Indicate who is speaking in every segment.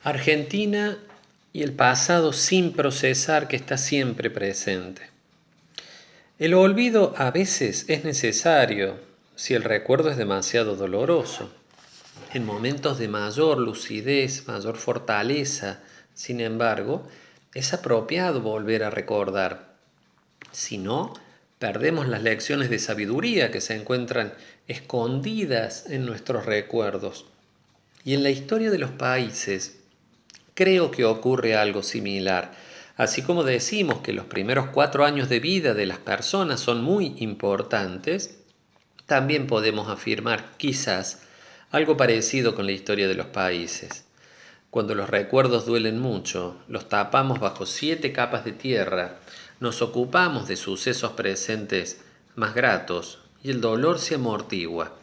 Speaker 1: Argentina y el pasado sin procesar que está siempre presente. El olvido a veces es necesario si el recuerdo es demasiado doloroso. En momentos de mayor lucidez, mayor fortaleza, sin embargo, es apropiado volver a recordar. Si no, perdemos las lecciones de sabiduría que se encuentran escondidas en nuestros recuerdos. Y en la historia de los países, creo que ocurre algo similar. Así como decimos que los primeros 4 años de vida de las personas son muy importantes, también podemos afirmar quizás algo parecido con la historia de los países. Cuando los recuerdos duelen mucho, los tapamos bajo 7 capas de tierra, nos ocupamos de sucesos presentes más gratos y el dolor se amortigua.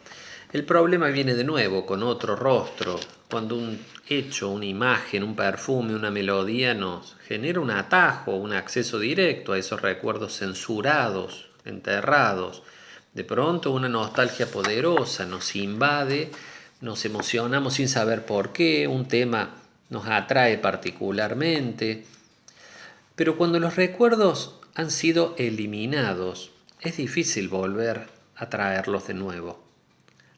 Speaker 1: El problema viene de nuevo con otro rostro, cuando un hecho, una imagen, un perfume, una melodía nos genera un atajo, un acceso directo a esos recuerdos censurados, enterrados. De pronto una nostalgia poderosa nos invade, nos emocionamos sin saber por qué, un tema nos atrae particularmente. Pero cuando los recuerdos han sido eliminados, es difícil volver a traerlos de nuevo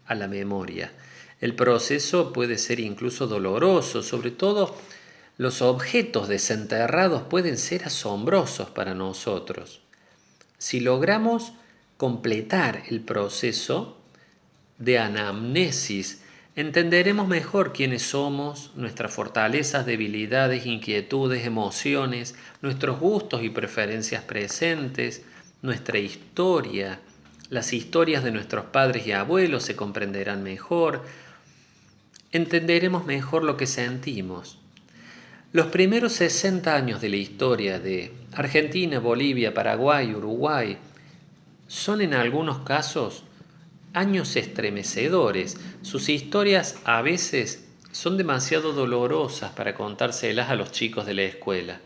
Speaker 1: a la memoria. El proceso puede ser incluso doloroso, sobre todo los objetos desenterrados pueden ser asombrosos para nosotros. Si logramos completar el proceso de anamnesis, entenderemos mejor quiénes somos, nuestras fortalezas, debilidades, inquietudes, emociones, nuestros gustos y preferencias presentes, nuestra historia. Las historias de nuestros padres y abuelos se comprenderán mejor. Entenderemos mejor lo que sentimos. Los primeros 60 años de la historia de Argentina, Bolivia, Paraguay, Uruguay son en algunos casos años estremecedores. Sus historias a veces son demasiado dolorosas para contárselas a los chicos de la escuela.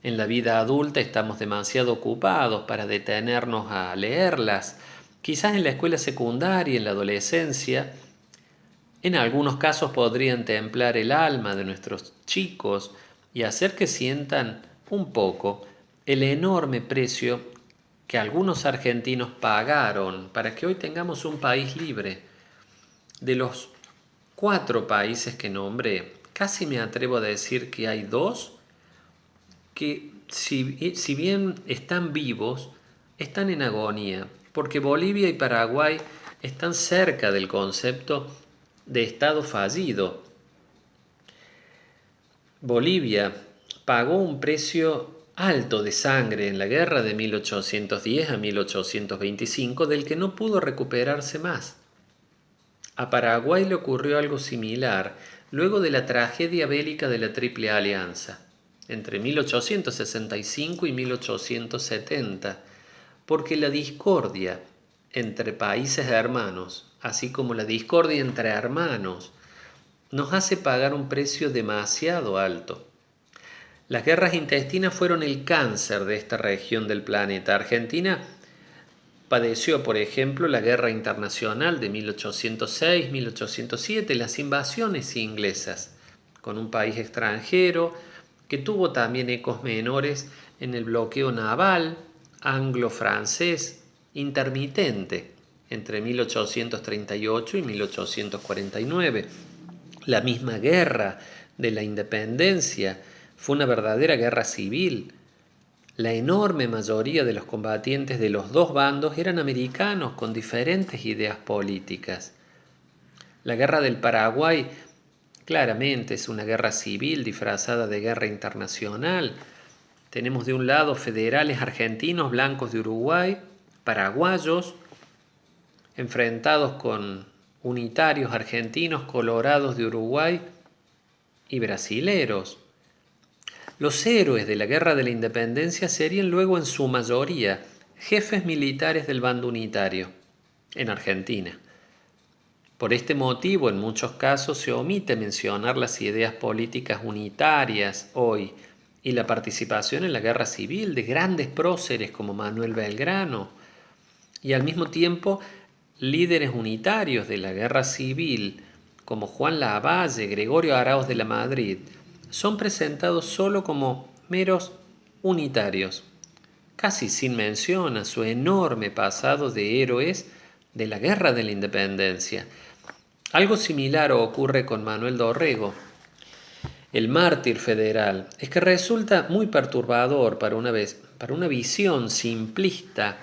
Speaker 1: En la vida adulta estamos demasiado ocupados para detenernos a leerlas. Quizás en la escuela secundaria, en la adolescencia, en algunos casos podrían templar el alma de nuestros chicos y hacer que sientan un poco el enorme precio que algunos argentinos pagaron para que hoy tengamos un país libre. De los 4 países que nombré, casi me atrevo a decir que hay 2 que si bien están vivos, están en agonía, porque Bolivia y Paraguay están cerca del concepto de Estado fallido. Bolivia pagó un precio alto de sangre en la guerra de 1810 a 1825 del que no pudo recuperarse más. A Paraguay le ocurrió algo similar luego de la tragedia bélica de la Triple Alianza, entre 1865 y 1870, porque la discordia entre países hermanos, así como la discordia entre hermanos, nos hace pagar un precio demasiado alto. Las guerras intestinas fueron el cáncer de esta región del planeta. Argentina padeció, por ejemplo, la Guerra Internacional de 1806-1807, las invasiones inglesas, con un país extranjero que tuvo también ecos menores en el bloqueo naval anglo-francés intermitente entre 1838 y 1849. La misma guerra de la independencia fue una verdadera guerra civil. La enorme mayoría de los combatientes de los 2 bandos eran americanos con diferentes ideas políticas. La guerra del Paraguay claramente es una guerra civil disfrazada de guerra internacional. Tenemos de un lado federales argentinos, blancos de Uruguay, paraguayos, enfrentados con unitarios argentinos, colorados de Uruguay y brasileros. Los héroes de la Guerra de la Independencia serían luego en su mayoría jefes militares del bando unitario en Argentina. Por este motivo, en muchos casos se omite mencionar las ideas políticas unitarias hoy y la participación en la guerra civil de grandes próceres como Manuel Belgrano y al mismo tiempo líderes unitarios de la guerra civil como Juan Lavalle, Gregorio Araoz de la Madrid, son presentados solo como meros unitarios, casi sin mención a su enorme pasado de héroes de la Guerra de la Independencia. Algo similar ocurre con Manuel Dorrego, el mártir federal. Es que resulta muy perturbador para una visión simplista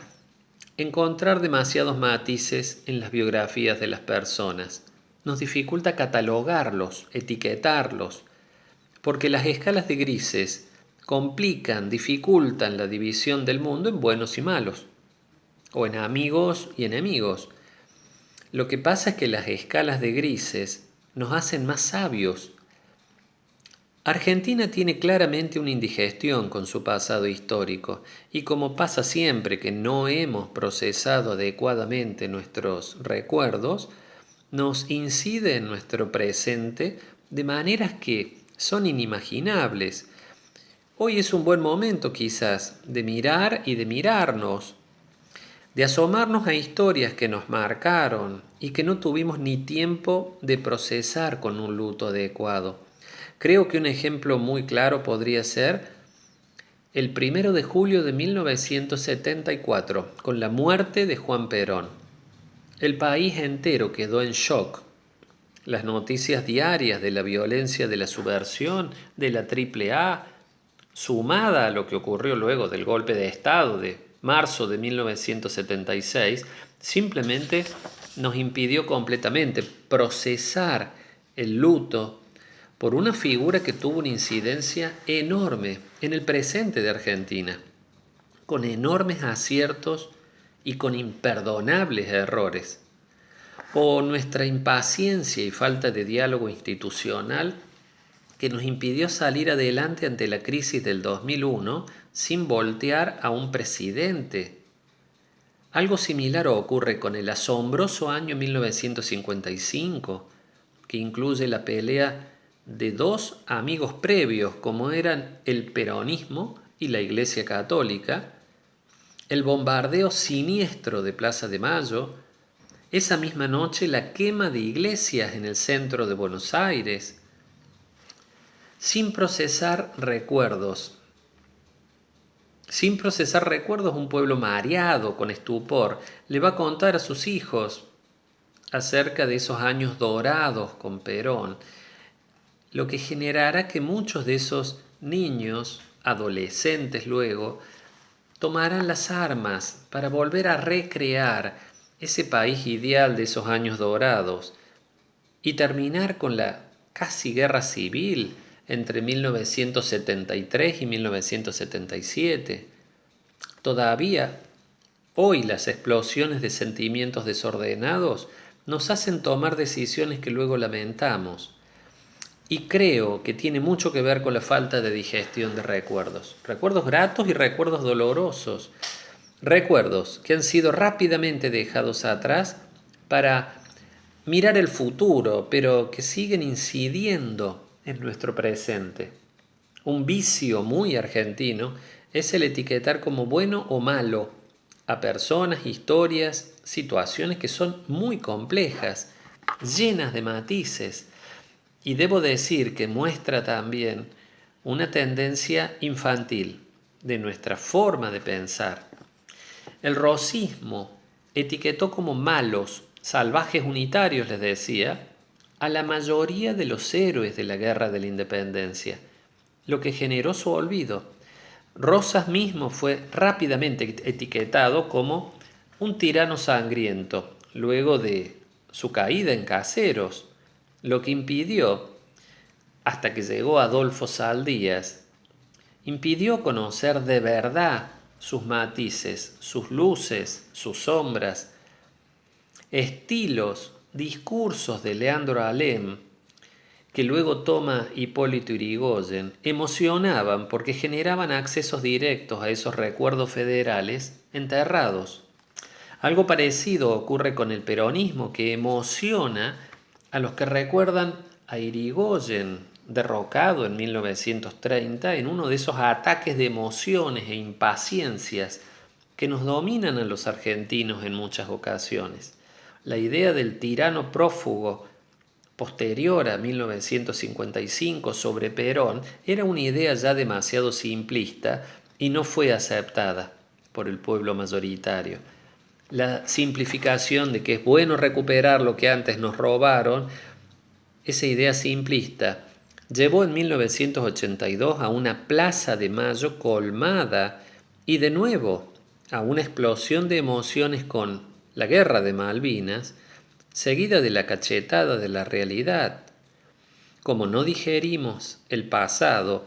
Speaker 1: encontrar demasiados matices en las biografías de las personas. Nos dificulta catalogarlos, etiquetarlos, porque las escalas de grises complican, dificultan la división del mundo en buenos y malos, o en amigos y enemigos. Lo que pasa es que las escalas de grises nos hacen más sabios. Argentina tiene claramente una indigestión con su pasado histórico y como pasa siempre que no hemos procesado adecuadamente nuestros recuerdos, nos incide en nuestro presente de maneras que son inimaginables. Hoy es un buen momento quizás de mirar y de mirarnos, de asomarnos a historias que nos marcaron y que no tuvimos ni tiempo de procesar con un luto adecuado. Creo que un ejemplo muy claro podría ser el 1 de julio de 1974, con la muerte de Juan Perón. El país entero quedó en shock. Las noticias diarias de la violencia de la subversión de la AAA, sumada a lo que ocurrió luego del golpe de Estado de marzo de 1976, simplemente nos impidió completamente procesar el luto por una figura que tuvo una incidencia enorme en el presente de Argentina, con enormes aciertos y con imperdonables errores. O nuestra impaciencia y falta de diálogo institucional que nos impidió salir adelante ante la crisis del 2001 sin voltear a un presidente. Algo similar ocurre con el asombroso año 1955, que incluye la pelea de dos amigos previos como eran el peronismo y la Iglesia Católica, el bombardeo siniestro de Plaza de Mayo, esa misma noche la quema de iglesias en el centro de Buenos Aires, sin procesar recuerdos. Sin procesar recuerdos, un pueblo mareado, con estupor, le va a contar a sus hijos acerca de esos años dorados con Perón, lo que generará que muchos de esos niños, adolescentes luego, tomarán las armas para volver a recrear ese país ideal de esos años dorados y terminar con la casi guerra civil entre 1973 y 1977. Todavía, hoy las explosiones de sentimientos desordenados nos hacen tomar decisiones que luego lamentamos. Y creo que tiene mucho que ver con la falta de digestión de recuerdos. Recuerdos gratos y recuerdos dolorosos. Recuerdos que han sido rápidamente dejados atrás para mirar el futuro, pero que siguen incidiendo en nuestro presente. Un vicio muy argentino es el etiquetar como bueno o malo a personas, historias, situaciones que son muy complejas, llenas de matices. Y debo decir que muestra también una tendencia infantil de nuestra forma de pensar. El rosismo etiquetó como malos, salvajes unitarios, les decía, a la mayoría de los héroes de la Guerra de la Independencia, lo que generó su olvido. Rosas mismo fue rápidamente etiquetado como un tirano sangriento, luego de su caída en Caseros, lo que impidió, hasta que llegó Adolfo Saldías, impidió conocer de verdad sus matices, sus luces, sus sombras, estilos, discursos de Leandro Alem, que luego toma Hipólito Yrigoyen, emocionaban porque generaban accesos directos a esos recuerdos federales enterrados. Algo parecido ocurre con el peronismo, que emociona a los que recuerdan a Yrigoyen derrocado en 1930 en uno de esos ataques de emociones e impaciencias que nos dominan a los argentinos en muchas ocasiones. La idea del tirano prófugo posterior a 1955 sobre Perón era una idea ya demasiado simplista y no fue aceptada por el pueblo mayoritario. La simplificación de que es bueno recuperar lo que antes nos robaron, esa idea simplista llevó en 1982 a una Plaza de Mayo colmada y de nuevo a una explosión de emociones con la Guerra de Malvinas, seguida de la cachetada de la realidad. Como no digerimos el pasado,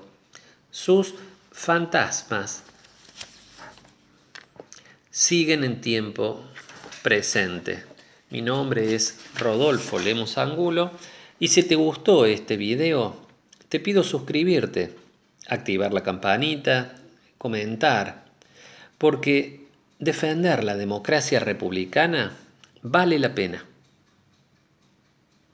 Speaker 1: sus fantasmas siguen en tiempo presente. Mi nombre es Rodolfo Lemos Angulo y si te gustó este video, te pido suscribirte, activar la campanita, comentar, porque defender la democracia republicana vale la pena.